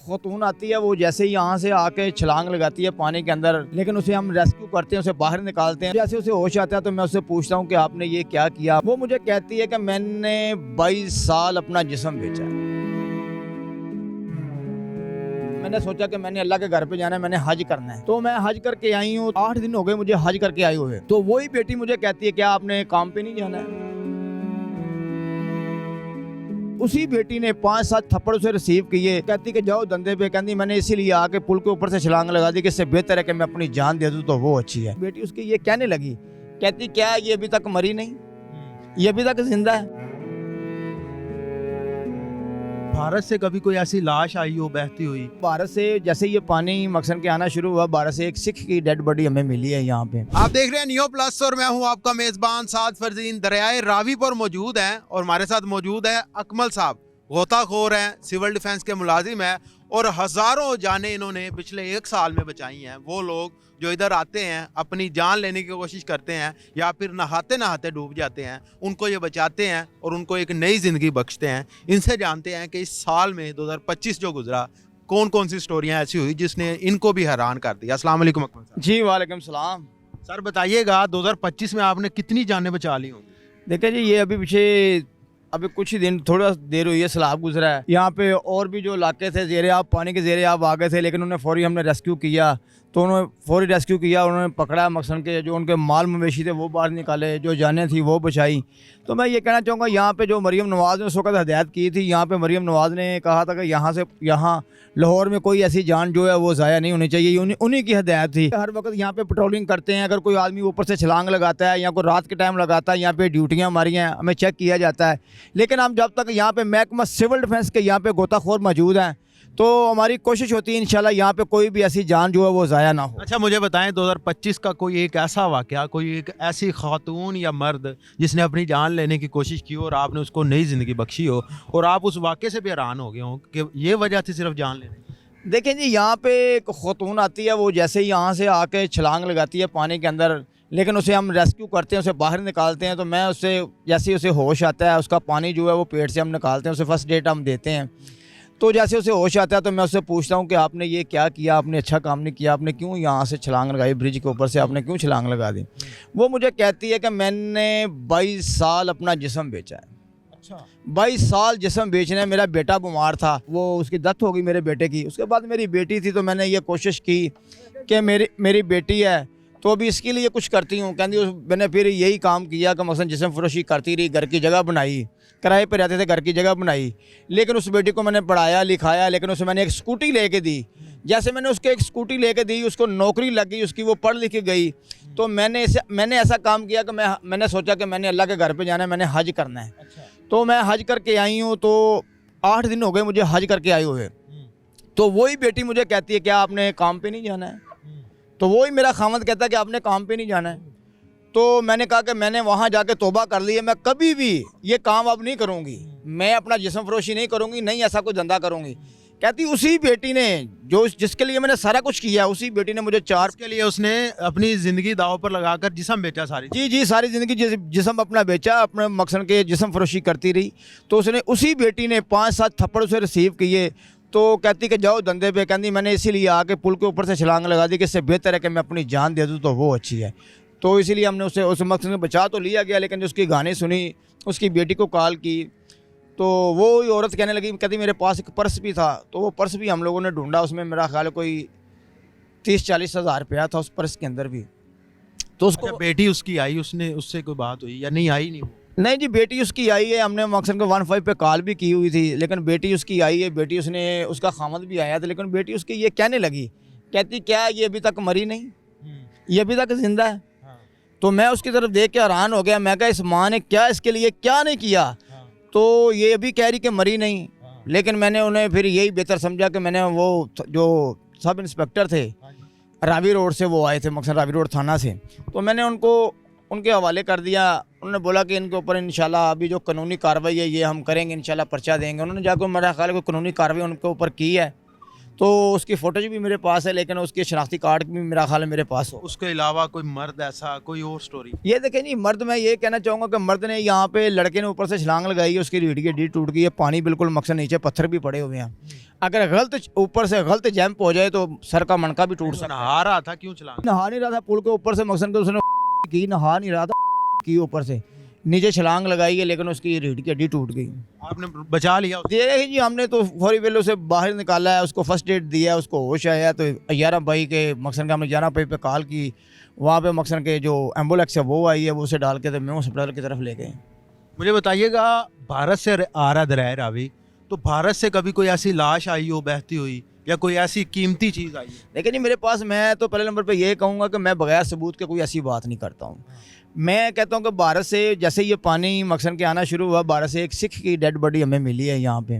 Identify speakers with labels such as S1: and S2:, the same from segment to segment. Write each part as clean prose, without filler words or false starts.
S1: खातून आती है, वो जैसे ही यहाँ से आके छलांग लगाती है पानी के अंदर, लेकिन उसे हम रेस्क्यू करते हैं, उसे बाहर निकालते हैं। जैसे उसे होश आता है तो मैं उससे पूछता हूँ कि आपने ये क्या किया। वो मुझे कहती है कि मैंने 22 साल अपना जिस्म बेचा है। मैंने सोचा कि मैंने अल्लाह के घर पे जाना है, मैंने हज करना है, तो मैं हज करके आई हूँ। 8 दिन हो गए मुझे हज करके आई हुए। तो वही बेटी मुझे कहती है क्या आपने काम पे नहीं जाना है। उसी बेटी ने 5-7 थप्पड़ से रिसीव किए, कहती कि जाओ धंधे पे। कहती मैंने इसीलिए आके पुल के ऊपर से छलांग लगा दी कि इससे बेहतर है कि मैं अपनी जान दे दूं तो वो अच्छी है। बेटी उसकी ये कहने लगी, कहती क्या ये अभी तक मरी नहीं, ये अभी तक जिंदा है।
S2: भारत से कभी कोई ऐसी लाश आई हो बहती हुई?
S1: भारत से जैसे ये पानी मकसन के आना शुरू हुआ, भारत से एक सिख की डेड बॉडी हमें मिली है यहाँ पे।
S2: आप देख रहे हैं नियो प्लस और मैं हूं आपका मेजबान साद फरजीन। दरियाए रावी पर मौजूद हैं और हमारे साथ मौजूद है अकमल साहब। गोताखोर हैं, सिविल डिफेंस के मुलाजिम हैं और हज़ारों जानें इन्होंने पिछले 1 साल में बचाई हैं। वो लोग जो इधर आते हैं अपनी जान लेने की कोशिश करते हैं या फिर नहाते नहाते डूब जाते हैं, उनको ये बचाते हैं और उनको एक नई ज़िंदगी बख्शते हैं। इनसे जानते हैं कि इस साल में 2025 जो गुजरा, कौन कौन सी स्टोरियाँ ऐसी हुई जिसने इनको भी हैरान कर दिया। अस्सलाम वालेकुम अकमल साहब।
S1: जी वालेकुम सलाम।
S2: सर बताइएगा 2025 में आपने कितनी जानें बचा ली होंगी?
S1: देखिए जी, ये अभी कुछ ही दिन, थोड़ा देर हुई है, सैलाब गुजरा है यहाँ पे। और भी जो इलाके थे ज़ेरे आब, पानी के ज़ेरे आब आ गए थे, लेकिन उन्हें फौरी हमने रेस्क्यू किया। तो उन्होंने फौरी रेस्क्यू किया, उन्होंने पकड़ा मकसन के जो उनके माल मवेशी थे वो बाहर निकाले, जो जानें थी वो बचाई। तो मैं ये कहना चाहूँगा, यहाँ पे जो मरीम नवाज़ ने उस वक्त हदायत की थी, यहाँ पे मरीम नवाज़ ने कहा था कि यहाँ लाहौर में कोई ऐसी जान जो है वो ज़ाया नहीं होनी चाहिए। उन्हीं की हदायत थी। हर वक्त यहाँ पे पेट्रोलिंग करते हैं, अगर कोई आदमी ऊपर से छलांग लगाता है या कोई रात के टाइम लगाता है, यहाँ पे ड्यूटियाँ हमारी हैं, हमें चेक किया जाता है। लेकिन हम जब तक यहाँ पे महकमा सिविल डिफेंस के यहाँ पे गोताखोर मौजूद हैं, तो हमारी कोशिश होती है इंशाल्लाह यहाँ पे कोई भी ऐसी जान जो है वो ज़ाया ना हो।
S2: अच्छा मुझे बताएं 2025 का कोई एक ऐसा वाकया, कोई एक ऐसी खातून या मर्द जिसने अपनी जान लेने की कोशिश की और आपने उसको नई ज़िंदगी बख्शी हो और आप उस वाक़े से भी हैरान हो गए हो कि ये वजह थी सिर्फ जान लेने की?
S1: देखें जी, यहाँ पे एक खातून आती है, वो जैसे ही यहाँ से आके छलांग लगाती है पानी के अंदर, लेकिन उसे हम रेस्क्यू करते हैं, उसे बाहर निकालते हैं। तो मैं उससे जैसे ही उसे होश आता है, उसका पानी जो है वो पेट से हम निकालते हैं, उसे फर्स्ट एड हम देते हैं। तो जैसे उसे होश आता है तो मैं उससे पूछता हूँ कि आपने ये क्या किया, आपने अच्छा काम नहीं किया, आपने क्यों यहाँ से छलांग लगाई, ब्रिज के ऊपर से आपने क्यों छलांग लगा दी। वो मुझे कहती है कि मैंने 22 साल अपना जिस्म बेचा है।
S2: अच्छा
S1: 22 साल जिस्म बेचने है। मेरा बेटा बीमार था, वो उसकी डेथ हो गई मेरे बेटे की। उसके बाद मेरी बेटी थी, तो मैंने ये कोशिश की कि मेरी बेटी है तो अभी इसके लिए कुछ करती हूँ। कहती मैंने फिर यही काम किया कि मसलन जिस्म फरोशी करती रही, घर की जगह बनाई, किराए पर रहते थे, घर की जगह बनाई। लेकिन उस बेटी को मैंने पढ़ाया लिखाया, लेकिन उसे मैंने एक स्कूटी लेके दी। जैसे मैंने उसको एक स्कूटी लेके दी, उसको नौकरी लग गई उसकी, वो पढ़ लिख के गई। तो मैंने ऐसा काम किया कि मैंने सोचा कि मैंने अल्लाह के घर पे जाना है, मैंने हज करना है। तो मैं हज करके आई हूँ। तो 8 दिन हो गए मुझे हज करके आए हुए। तो वही बेटी मुझे कहती है क्या आपने काम पे नहीं जाना है। तो वही मेरा खामद कहता है कि आपने काम पे नहीं जाना है। तो मैंने कहा कि मैंने वहाँ जाके तौबा कर ली है, मैं कभी भी ये काम अब नहीं करूँगी, मैं अपना जिस्म फरोशी नहीं करूँगी, नहीं ऐसा कोई धंधा करूँगी। कहती उसी बेटी ने जिसके लिए मैंने सारा कुछ किया, उसी बेटी ने मुझे
S2: के लिए उसने अपनी ज़िंदगी दाव पर लगाकर जिस्म बेचा सारी।
S1: जी सारी ज़िंदगी जिस्म अपना बेचा, अपने मकसद के जिस्म फरोशी करती रही। तो उसने उसी बेटी ने 5-7 थप्पड़ से रिसीव किए। तो कहती कि जाओ धंधे पे। कहती मैंने इसीलिए आके पुल के ऊपर से छलांग लगा दी कि इससे बेहतर है कि मैं अपनी जान दे दूँ तो वो अच्छी है। तो इसीलिए हमने उसे उस मकसद में बचा तो लिया गया, लेकिन जो उसकी गाने सुनी, उसकी बेटी को कॉल की, तो वो औरत कहने लगी, कहती मेरे पास एक पर्स भी था। तो वो पर्स भी हम लोगों ने ढूंढा, उसमें मेरा ख्याल है कोई 30-40 हज़ार रुपया था उस पर्स के अंदर भी। तो उसको
S2: अच्छा, बेटी उसकी आई, उसने उससे कोई बात हुई या नहीं आई?
S1: नहीं जी, बेटी उसकी आई है। हमने मकसद को 15 पे कॉल भी की हुई थी, लेकिन बेटी उसकी आई है। बेटी उसका खामद भी आया था, लेकिन बेटी उसकी ये कहने लगी, कहती क्या ये अभी तक मरी नहीं, ये अभी तक जिंदा है। तो मैं उसकी तरफ देख के हैरान हो गया। मैं कहा इस माँ ने क्या इसके लिए क्या नहीं किया। तो ये अभी कह रही कि मरी नहीं। लेकिन मैंने उन्हें फिर यही बेहतर समझा कि मैंने वो जो सब इंस्पेक्टर थे रावी रोड से, वो आए थे मकसद रावी रोड थाना से, तो मैंने उनके हवाले कर दिया। उन्होंने बोला कि इनके ऊपर इंशाल्लाह अभी जो कानूनी कार्रवाई है ये हम करेंगे, इंशाल्लाह पर्चा देंगे। उन्होंने जाकर मेरा ख्याल कोई कानूनी कार्रवाई उनके ऊपर की है। तो उसकी फ़ोटोज भी मेरे पास है, लेकिन उसके शनाख्ती कार्ड भी मेरा ख्याल है मेरे पास हो।
S2: उसके अलावा कोई मर्द ऐसा कोई और स्टोरी?
S1: ये देखें जी, मर्द, मैं ये कहना चाहूँगा कि मर्द ने यहाँ पे लड़के ने ऊपर से छलांग लगाई है, उसकी रीढ़ की हड्डी टूट गई है, पानी बिल्कुल मकसद नीचे पत्थर भी पड़े हुए हैं। अगर गलत ऊपर से गलत जंप हो जाए तो सर का मणका भी टूट सकता है।
S2: नहा रहा था, क्यों चला?
S1: नहा नहीं रहा था, पुल के ऊपर से मकसद के उसने की, नहा नहीं रहा था की, ऊपर से नीचे छलांग लगाई है, लेकिन उसकी रीढ़ की हड्डी टूट गई।
S2: आपने बचा लिया उसे?
S1: देखिए जी, हमने तो फौरी वेले उसे बाहर निकाला है, उसको फर्स्ट एड दिया, उसको होश आया तो 11 भाई के मकसद का हमने 11 पे कॉल की, वहाँ पे मकसद के जो एम्बुलेंस है वो आई है, वो उसे डाल के तो मैं अस्पताल की तरफ ले गए।
S2: मुझे बताइएगा, भारत से आ रहा दरियाए रावी, तो भारत से कभी कोई ऐसी लाश आई हो बहती हुई, या कोई ऐसी कीमती चीज़ आई है?
S1: देखिए जी, मेरे पास, मैं तो पहले नंबर पे ये कहूँगा कि मैं बगैर सबूत के कोई ऐसी बात नहीं करता हूँ। मैं कहता हूँ कि भारत से जैसे ये पानी मकसद के आना शुरू हुआ, भारत से एक सिख की डेड बॉडी हमें मिली है यहाँ पे।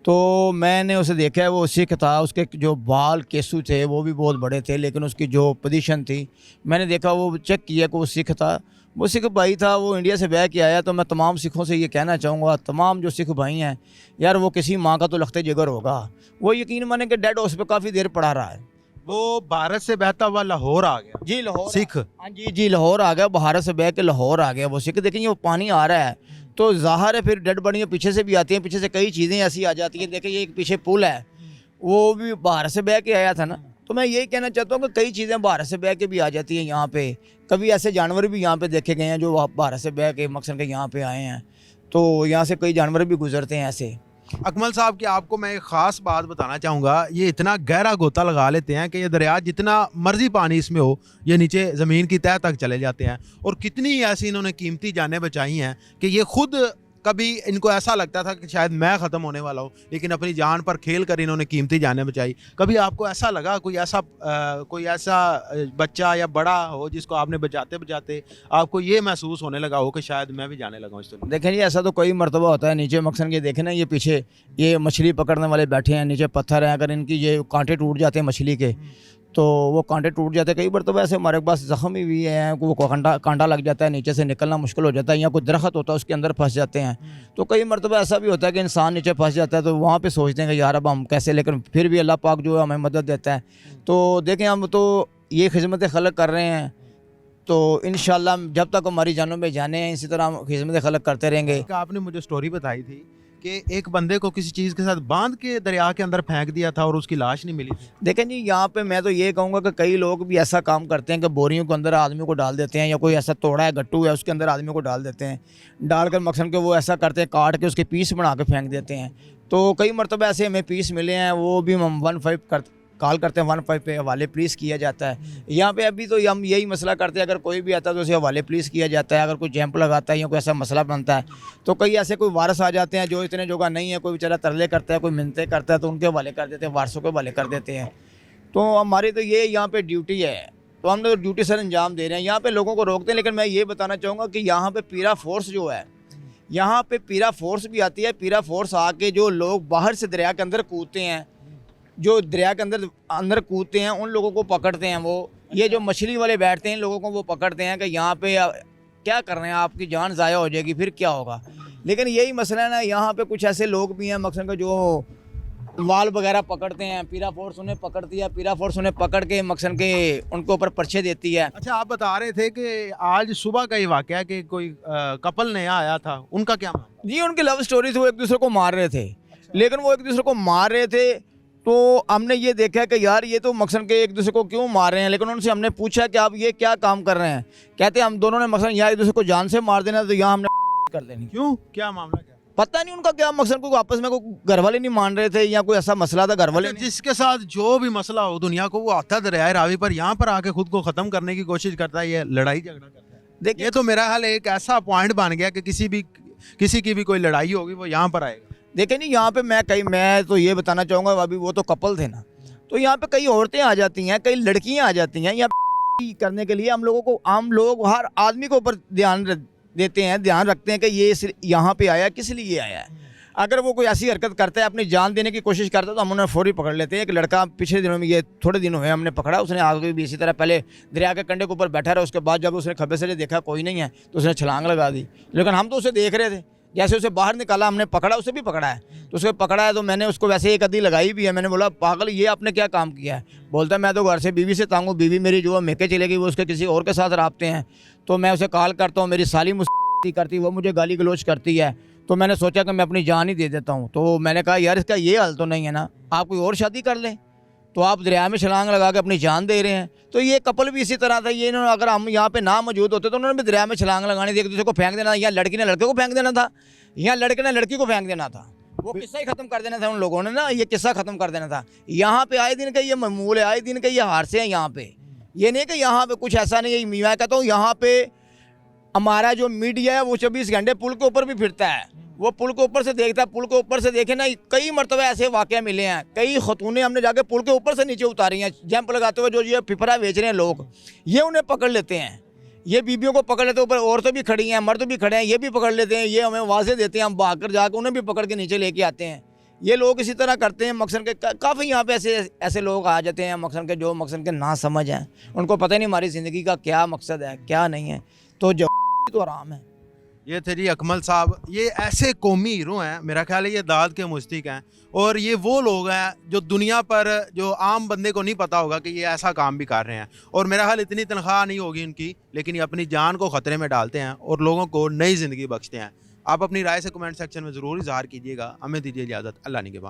S1: तो मैंने उसे देखा है, वो सिख था, उसके जो बाल केसू थे वो भी बहुत बड़े थे, लेकिन उसकी जो पोजीशन थी मैंने देखा, वो चेक किया कि वो सिख था, वो सिख भाई था, वो इंडिया से बह के आया। तो मैं तमाम सिखों से ये कहना चाहूँगा, तमाम जो सिख भाई हैं यार, वो किसी माँ का तो लखते जिगर होगा, वो यकीन माने कि डेड हाउस पे काफ़ी देर पड़ा रहा है।
S2: वो भारत से बहता हुआ लाहौर आ गया?
S1: जी लाहौर,
S2: सिख?
S1: हाँ जी जी, लाहौर आ गया, भारत से बह के लाहौर आ गया वो सिख। देखेंगे वो पानी आ रहा है तो ज़ाहिर है फिर डेड बॉडियाँ पीछे से भी आती हैं, पीछे से कई चीज़ें ऐसी आ जाती हैं। देखिए ये एक पीछे पुल है, वो भी भारत से बह के आया था ना। तो मैं यही कहना चाहता हूँ कि कई चीज़ें भारत से बह के भी आ जाती हैं यहाँ पे। कभी ऐसे जानवर भी यहाँ पे देखे गए हैं जो भारत से बह के मकसद के यहाँ पे आए हैं, तो यहाँ से कई जानवर भी गुजरते हैं ऐसे।
S2: अकमल साहब की आपको मैं एक ख़ास बात बताना चाहूँगा, ये इतना गहरा गोता लगा लेते हैं कि ये दरिया जितना मर्जी पानी इसमें हो, ये नीचे ज़मीन की तह तक चले जाते हैं। और कितनी ऐसी इन्होंने कीमती जानें बचाई हैं कि ये खुद, कभी इनको ऐसा लगता था कि शायद मैं ख़त्म होने वाला हूँ, लेकिन अपनी जान पर खेल कर इन्होंने कीमती जानें बचाई। कभी आपको ऐसा लगा, कोई ऐसा बच्चा या बड़ा हो जिसको आपने बचाते बचाते आपको ये महसूस होने लगा हो कि शायद मैं भी जाने लगा हूँ इस दुनिया?
S1: देखें जी, ऐसा तो कई मरतबा होता है। नीचे मकसद के देखें ना, ये पीछे ये मछली पकड़ने वाले बैठे हैं, नीचे पत्थर हैं, अगर इनकी ये कांटे टूट जाते हैं मछली के तो वो कांटे टूट जाते हैं। कई बार तो वैसे हमारे पास ज़ख्म भी हैं, वो कांटा लग जाता है, नीचे से निकलना मुश्किल हो जाता है, या कोई दरख्त होता है उसके अंदर फंस जाते हैं। तो कई मरतबा ऐसा भी होता है कि इंसान नीचे फंस जाता है, तो वहाँ पे सोचते हैं कि यार अब हम कैसे, लेकिन फिर भी अल्लाह पाक जो है हमें मदद देता है। तो देखें, हम तो ये खिदमत खलक कर रहे हैं, तो इंशाल्लाह जब तक हमारी जानों में जाने हैं इसी तरह हम खिदमत खलक करते रहेंगे।
S2: आपने मुझे स्टोरी बताई थी कि एक बंदे को किसी चीज़ के साथ बांध के दरिया के अंदर फेंक दिया था और उसकी लाश नहीं मिली थी।
S1: देखें जी, यहाँ पे मैं तो ये कहूँगा कि कई लोग भी ऐसा काम करते हैं कि बोरियों के अंदर आदमी को डाल देते हैं, या कोई ऐसा तोड़ा है, गट्टू है, उसके अंदर आदमी को डाल देते हैं, डालकर मकसद के वो ऐसा करते हैं, काट के उसके पीस बना के फेंक देते हैं। तो कई मरतबा ऐसे हमें पीस मिले हैं, वो भी हम 15 कॉल करते हैं, 15 पे हवाले प्लीज़ किया जाता है। यहाँ पे अभी तो हम यही मसला करते हैं, अगर कोई भी आता है तो उसे हवाले प्लीज़ किया जाता है। अगर कोई जैम्प लगाता है या कोई ऐसा मसला बनता है तो कई ऐसे कोई वारस आ जाते हैं जो इतने जोगा नहीं है, कोई बेचारा तरले करता है, कोई मिन्नतें करता है, तो उनके हवाले कर देते हैं, वारसों के हवाले कर देते हैं। तो हमारी तो ये यहाँ पे ड्यूटी है, तो हम लोग ड्यूटी सर अंजाम दे रहे हैं। यहाँ पे लोगों को रोकते हैं, लेकिन मैं ये बताना चाहूँगा कि यहाँ पे पीरा फोर्स जो है, यहाँ पे पीरा फोर्स भी आती है। पीरा फोर्स आके जो लोग बाहर से दरिया के अंदर कूदते हैं, जो दरिया के अंदर कूदते हैं, उन लोगों को पकड़ते हैं। वो ये जो मछली वाले बैठते हैं, इन लोगों को वो पकड़ते हैं कि यहाँ पे क्या कर रहे हैं, आपकी जान ज़ाया हो जाएगी, फिर क्या होगा। लेकिन यही मसला है ना, यहाँ पे कुछ ऐसे लोग भी हैं मकसद का जो वाल वगैरह पकड़ते हैं, पीरा फोर्स उन्हें पकड़ती है, पीरा फोर्स उन्हें पकड़ के मकसद के उनके ऊपर पर्चे देती है।
S2: अच्छा, आप बता रहे थे कि आज सुबह का ही वाकया कि कोई कपल नया आया था, उनका क्या मामला?
S1: जी, उनकी लव स्टोरी थी, वो एक दूसरे को मार रहे थे, लेकिन वो एक दूसरे को मार रहे थे तो हमने ये देखा कि यार ये तो मकसद के एक दूसरे को क्यों मार रहे हैं। लेकिन उनसे हमने पूछा कि आप ये क्या काम कर रहे हैं, कहते हम दोनों ने मकसद यहाँ एक दूसरे को जान से मार देना, तो यहाँ हमने कर लेनी।
S2: क्यों, क्या मामला, क्या
S1: पता नहीं उनका क्या मकसद, को आपस में कोई घर वाले नहीं मान रहे थे या कोई ऐसा मसला था घर वाले।
S2: जिसके साथ जो भी मसला हो दुनिया को, वो आता है दरियाए रावी पर, यहाँ पर आके खुद को ख़त्म करने की कोशिश करता है, ये लड़ाई झगड़ा करता है।
S1: देखिए,
S2: ये तो मेरा हाल एक ऐसा पॉइंट बन गया कि किसी की भी कोई लड़ाई होगी वो यहाँ पर आएगा।
S1: देखें नहीं, यहाँ पे मैं तो ये बताना चाहूँगा, अभी वो तो कपल थे ना, तो यहाँ पे कई औरतें आ जाती हैं, कई लड़कियाँ आ जाती हैं यहाँ करने के लिए। हम लोगों को, आम लोग हर आदमी के ऊपर ध्यान देते हैं, ध्यान रखते हैं कि ये यहाँ पे आया, किस लिए आया है। अगर वो कोई ऐसी हरकत करता है, अपनी जान देने की कोशिश करता है, तो हम उन्हें फौरी पकड़ लेते हैं। एक लड़का पिछले दिनों में, ये थोड़े दिन हुए हमने पकड़ा, उसने आगे भी इसी तरह पहले दरिया के कंढे के ऊपर बैठा रहा, उसके बाद जब उसने खब्बे से देखा कोई नहीं है तो उसने छलांग लगा दी। लेकिन हम तो उसे देख रहे थे, जैसे उसे बाहर निकाला, हमने पकड़ा, उसे भी पकड़ा है, तो उसे पकड़ा है तो मैंने उसको वैसे एक अद्दी लगाई भी है। मैंने बोला पागल ये आपने क्या काम किया है? बोलता है मैं तो घर से बीवी से तंग हूँ, बीवी मेरी जो है मेके चले गई, वो उसके किसी और के साथ राब्ते हैं, तो मैं उसे कॉल करता हूँ, मेरी साली मुझसे करती, वो मुझे गाली गलोच करती है, तो मैंने सोचा कि मैं अपनी जान ही दे देता हूँ। तो मैंने कहा यार इसका ये हाल तो नहीं है ना, आप कोई और शादी कर लें, तो आप दरिया में छलांग लगा के अपनी जान दे रहे हैं। तो ये कपल भी इसी तरह था, ये इन्होंने अगर हम यहाँ पे ना मौजूद होते तो उन्होंने भी दरिया में छलांग लगानी थी, एक दूसरे को फेंक देना था, या लड़की ने लड़के को फेंक देना था, या लड़के ने लड़की को फेंक देना था, वो किस्सा ही खत्म कर देना था उन लोगों ने ना, ये किस्सा खत्म कर देना था। यहाँ पे आए दिन का ये मामूल है, आए दिन का ये हादसे हैं यहाँ पे, ये नहीं कि यहाँ पे कुछ ऐसा नहीं है। मैं कहता हूँ यहाँ पे हमारा जो मीडिया है वो 24 घंटे पुल के ऊपर भी फिरता है, वो पुल के ऊपर से देखता है, पुल के ऊपर से देखे ना, कई मरतबा ऐसे वाक़े मिले हैं, कई खतूनें हमने जाके पुल के ऊपर से नीचे उतारी हैं, जंप लगाते हुए, जो ये पिपरा बेच रहे हैं लोग, ये उन्हें पकड़ लेते हैं, ये बीबियों को पकड़ लेते हैं, ऊपर औरतें भी खड़ी हैं, मर्द भी खड़े हैं, ये भी पकड़ लेते हैं, ये हमें वाजे देते हैं, हम भाग कर जाकर उन्हें भी पकड़ के नीचे लेके आते हैं। ये लोग इसी तरह करते हैं। मकसन के काफ़ी यहाँ पे ऐसे लोग आ जाते हैं, मकसन के जो मकसन के ना समझ हैं, उनको पता ही नहीं हमारी ज़िंदगी का क्या मकसद है क्या नहीं है, तो जो तो आराम है।
S2: ये थे जी अकमल साहब, ये ऐसे कौमी हीरो हैं, मेरा ख्याल है ये दाद के मुश्तिक हैं, और ये वो लोग हैं जो दुनिया पर जो आम बंदे को नहीं पता होगा कि ये ऐसा काम भी कर रहे हैं। और मेरा ख्याल इतनी तनख्वाह नहीं होगी उनकी, लेकिन ये अपनी जान को ख़तरे में डालते हैं और लोगों को नई ज़िंदगी बख्शते हैं। आप अपनी राय से कमेंट सेक्शन में ज़रूर इजहार कीजिएगा। हमें दीजिए इजाज़त, अल्लाह निगहबान।